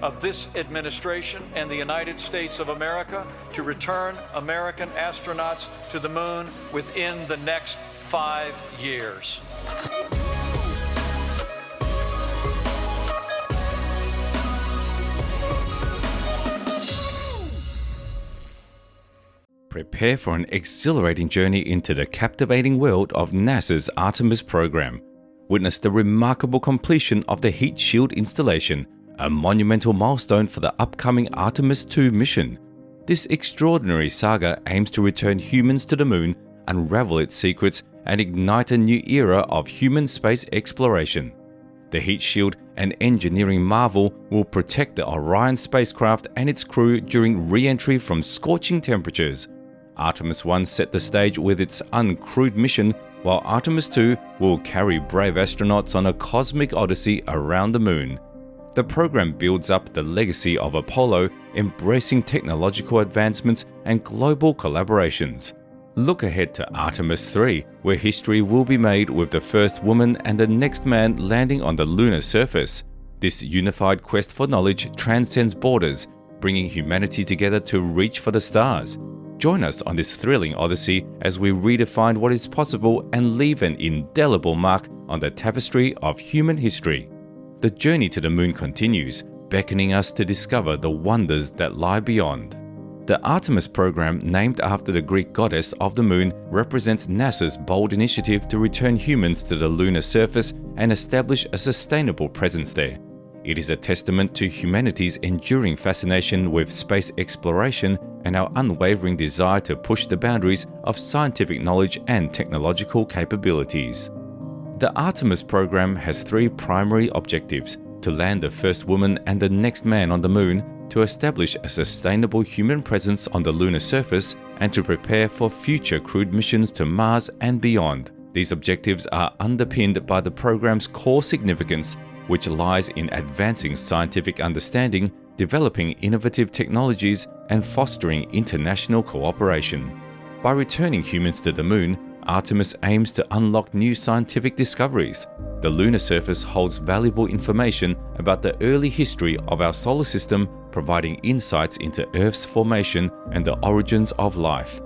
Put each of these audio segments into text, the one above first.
of this administration and the United States of America to return American astronauts to the moon within the next 5 years. Prepare for an exhilarating journey into the captivating world of NASA's Artemis program. Witness the remarkable completion of the heat shield installation, a monumental milestone for the upcoming Artemis II mission. This extraordinary saga aims to return humans to the moon, unravel its secrets, and ignite a new era of human space exploration. The heat shield, an engineering marvel, will protect the Orion spacecraft and its crew during re-entry from scorching temperatures. Artemis I set the stage with its uncrewed mission, while Artemis II will carry brave astronauts on a cosmic odyssey around the moon. The program builds up the legacy of Apollo, embracing technological advancements and global collaborations. Look ahead to Artemis III, where history will be made with the first woman and the next man landing on the lunar surface. This unified quest for knowledge transcends borders, bringing humanity together to reach for the stars. Join us on this thrilling odyssey as we redefine what is possible and leave an indelible mark on the tapestry of human history. The journey to the moon continues, beckoning us to discover the wonders that lie beyond. The Artemis program, named after the Greek goddess of the moon, represents NASA's bold initiative to return humans to the lunar surface and establish a sustainable presence there. It is a testament to humanity's enduring fascination with space exploration and our unwavering desire to push the boundaries of scientific knowledge and technological capabilities. The Artemis program has 3 primary objectives: to land the first woman and the next man on the moon, to establish a sustainable human presence on the lunar surface, and to prepare for future crewed missions to Mars and beyond. These objectives are underpinned by the program's core significance, which lies in advancing scientific understanding, developing innovative technologies, and fostering international cooperation. By returning humans to the moon, Artemis aims to unlock new scientific discoveries. The lunar surface holds valuable information about the early history of our solar system, providing insights into Earth's formation and the origins of life.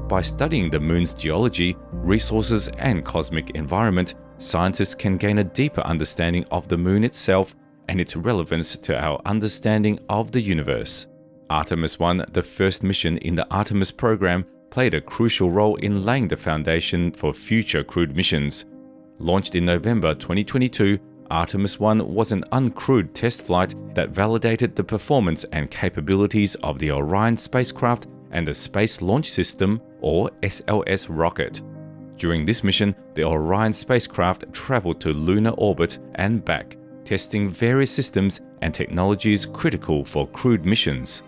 By studying the moon's geology, resources, and cosmic environment, scientists can gain a deeper understanding of the moon itself and its relevance to our understanding of the universe. Artemis I, the first mission in the Artemis program, played a crucial role in laying the foundation for future crewed missions. Launched in November 2022, Artemis I was an uncrewed test flight that validated the performance and capabilities of the Orion spacecraft and the Space Launch System, or SLS rocket. During this mission, the Orion spacecraft traveled to lunar orbit and back, testing various systems and technologies critical for crewed missions.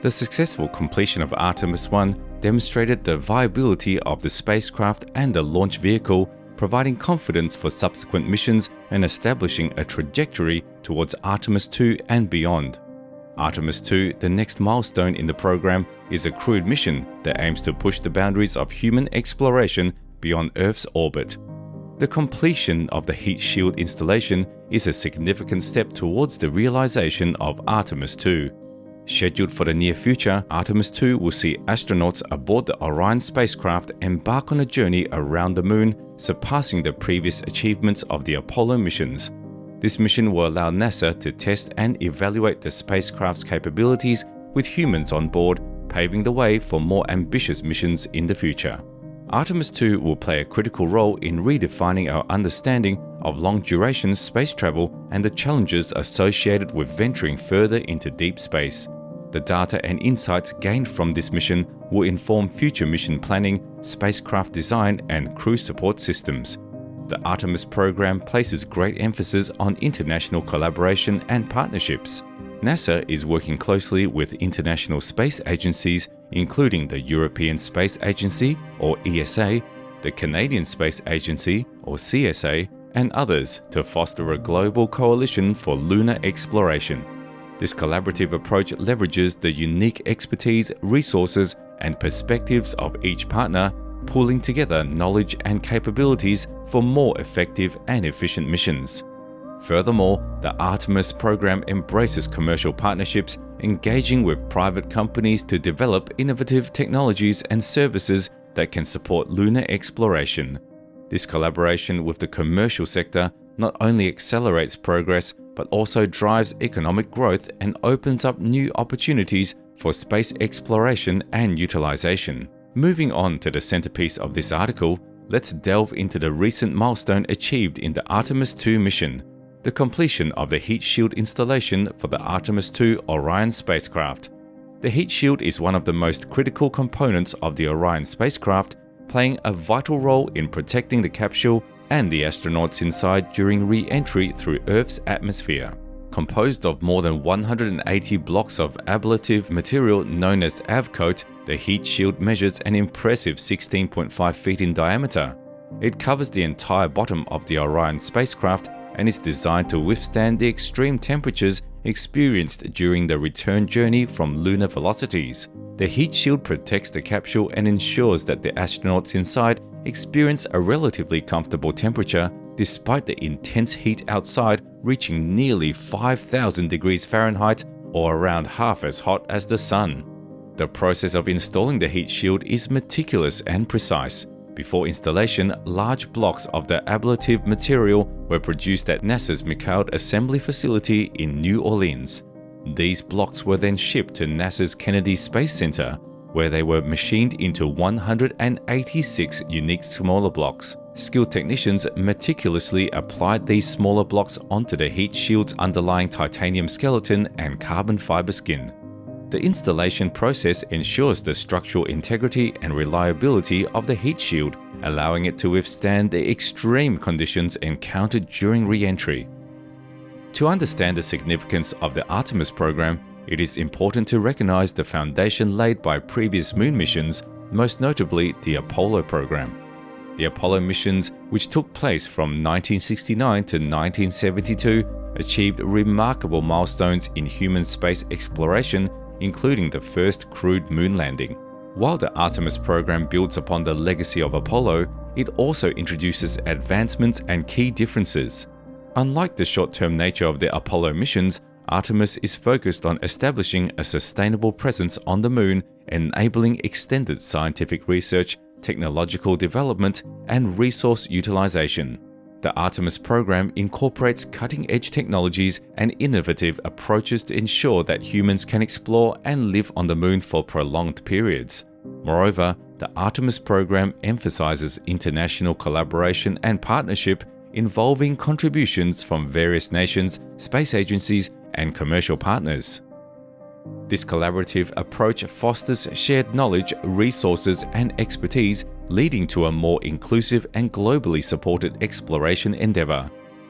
The successful completion of Artemis I demonstrated the viability of the spacecraft and the launch vehicle, providing confidence for subsequent missions and establishing a trajectory towards Artemis II and beyond. Artemis II, the next milestone in the program, is a crewed mission that aims to push the boundaries of human exploration beyond Earth's orbit. The completion of the heat shield installation is a significant step towards the realization of Artemis II. Scheduled for the near future, Artemis II will see astronauts aboard the Orion spacecraft embark on a journey around the moon, surpassing the previous achievements of the Apollo missions. This mission will allow NASA to test and evaluate the spacecraft's capabilities with humans on board, paving the way for more ambitious missions in the future. Artemis II will play a critical role in redefining our understanding of long-duration space travel and the challenges associated with venturing further into deep space. The data and insights gained from this mission will inform future mission planning, spacecraft design, and crew support systems. The Artemis program places great emphasis on international collaboration and partnerships. NASA is working closely with international space agencies, including the European Space Agency, or ESA, the Canadian Space Agency, or CSA, and others to foster a global coalition for lunar exploration. This collaborative approach leverages the unique expertise, resources, and perspectives of each partner, pooling together knowledge and capabilities for more effective and efficient missions. Furthermore, the Artemis program embraces commercial partnerships, engaging with private companies to develop innovative technologies and services that can support lunar exploration. This collaboration with the commercial sector not only accelerates progress, but also drives economic growth and opens up new opportunities for space exploration and utilization. Moving on to the centerpiece of this article, let's delve into the recent milestone achieved in the Artemis II mission, the completion of the heat shield installation for the Artemis II Orion spacecraft. The heat shield is one of the most critical components of the Orion spacecraft, playing a vital role in protecting the capsule and the astronauts inside during re-entry through Earth's atmosphere. Composed of more than 180 blocks of ablative material known as AVCOAT, the heat shield measures an impressive 16.5 feet in diameter. It covers the entire bottom of the Orion spacecraft and is designed to withstand the extreme temperatures experienced during the return journey from lunar velocities. The heat shield protects the capsule and ensures that the astronauts inside experience a relatively comfortable temperature despite the intense heat outside reaching nearly 5,000 degrees Fahrenheit, or around half as hot as the sun. The process of installing the heat shield is meticulous and precise. Before installation, large blocks of the ablative material were produced at NASA's McCloud Assembly Facility in New Orleans. These blocks were then shipped to NASA's Kennedy Space Center, where they were machined into 186 unique smaller blocks. Skilled technicians meticulously applied these smaller blocks onto the heat shield's underlying titanium skeleton and carbon fiber skin. The installation process ensures the structural integrity and reliability of the heat shield, allowing it to withstand the extreme conditions encountered during re-entry. To understand the significance of the Artemis program, it is important to recognize the foundation laid by previous moon missions, most notably the Apollo program. The Apollo missions, which took place from 1969 to 1972, achieved remarkable milestones in human space exploration, including the first crewed moon landing. While the Artemis program builds upon the legacy of Apollo, it also introduces advancements and key differences. Unlike the short-term nature of the Apollo missions, Artemis is focused on establishing a sustainable presence on the moon, enabling extended scientific research, technological development, and resource utilization. The Artemis program incorporates cutting-edge technologies and innovative approaches to ensure that humans can explore and live on the moon for prolonged periods. Moreover, the Artemis program emphasizes international collaboration and partnership, involving contributions from various nations, space agencies, and commercial partners. This collaborative approach fosters shared knowledge, resources, and expertise, leading to a more inclusive and globally supported exploration endeavor.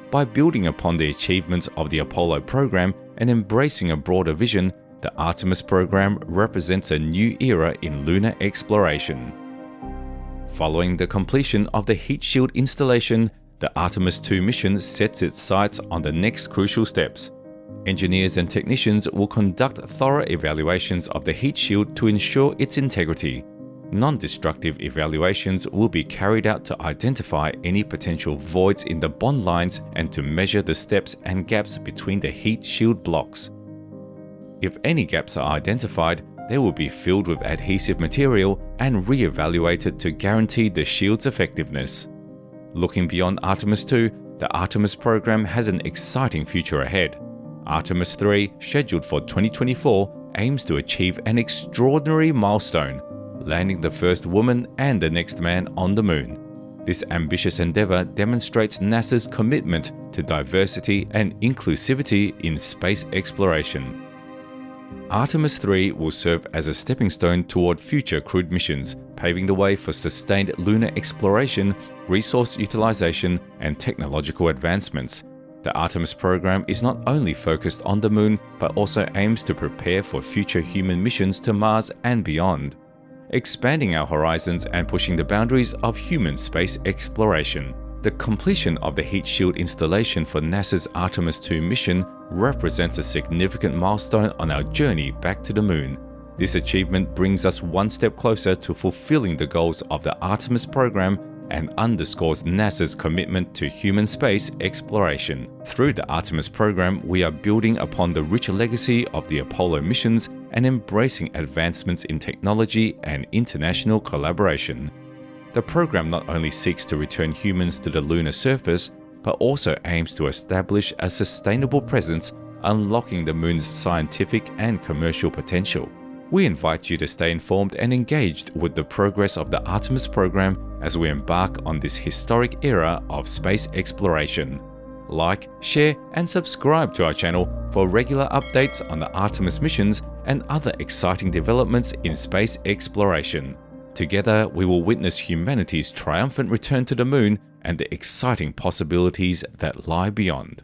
By building upon the achievements of the Apollo program and embracing a broader vision, the Artemis program represents a new era in lunar exploration. Following the completion of the heat shield installation, the Artemis II mission sets its sights on the next crucial steps. Engineers and technicians will conduct thorough evaluations of the heat shield to ensure its integrity. Non-destructive evaluations will be carried out to identify any potential voids in the bond lines and to measure the steps and gaps between the heat shield blocks. If any gaps are identified, they will be filled with adhesive material and re-evaluated to guarantee the shield's effectiveness. Looking beyond Artemis II, the Artemis program has an exciting future ahead. Artemis III, scheduled for 2024, aims to achieve an extraordinary milestone, landing the first woman and the next man on the moon. This ambitious endeavor demonstrates NASA's commitment to diversity and inclusivity in space exploration. Artemis III will serve as a stepping stone toward future crewed missions, paving the way for sustained lunar exploration, resource utilization, and technological advancements. The Artemis program is not only focused on the moon, but also aims to prepare for future human missions to Mars and beyond, expanding our horizons and pushing the boundaries of human space exploration. The completion of the heat shield installation for NASA's Artemis II mission represents a significant milestone on our journey back to the moon. This achievement brings us one step closer to fulfilling the goals of the Artemis program and underscores NASA's commitment to human space exploration. Through the Artemis program, we are building upon the rich legacy of the Apollo missions and embracing advancements in technology and international collaboration. The program not only seeks to return humans to the lunar surface, but also aims to establish a sustainable presence, unlocking the moon's scientific and commercial potential. We invite you to stay informed and engaged with the progress of the Artemis program as we embark on this historic era of space exploration. Like, share, and subscribe to our channel for regular updates on the Artemis missions and other exciting developments in space exploration. Together, we will witness humanity's triumphant return to the moon and the exciting possibilities that lie beyond.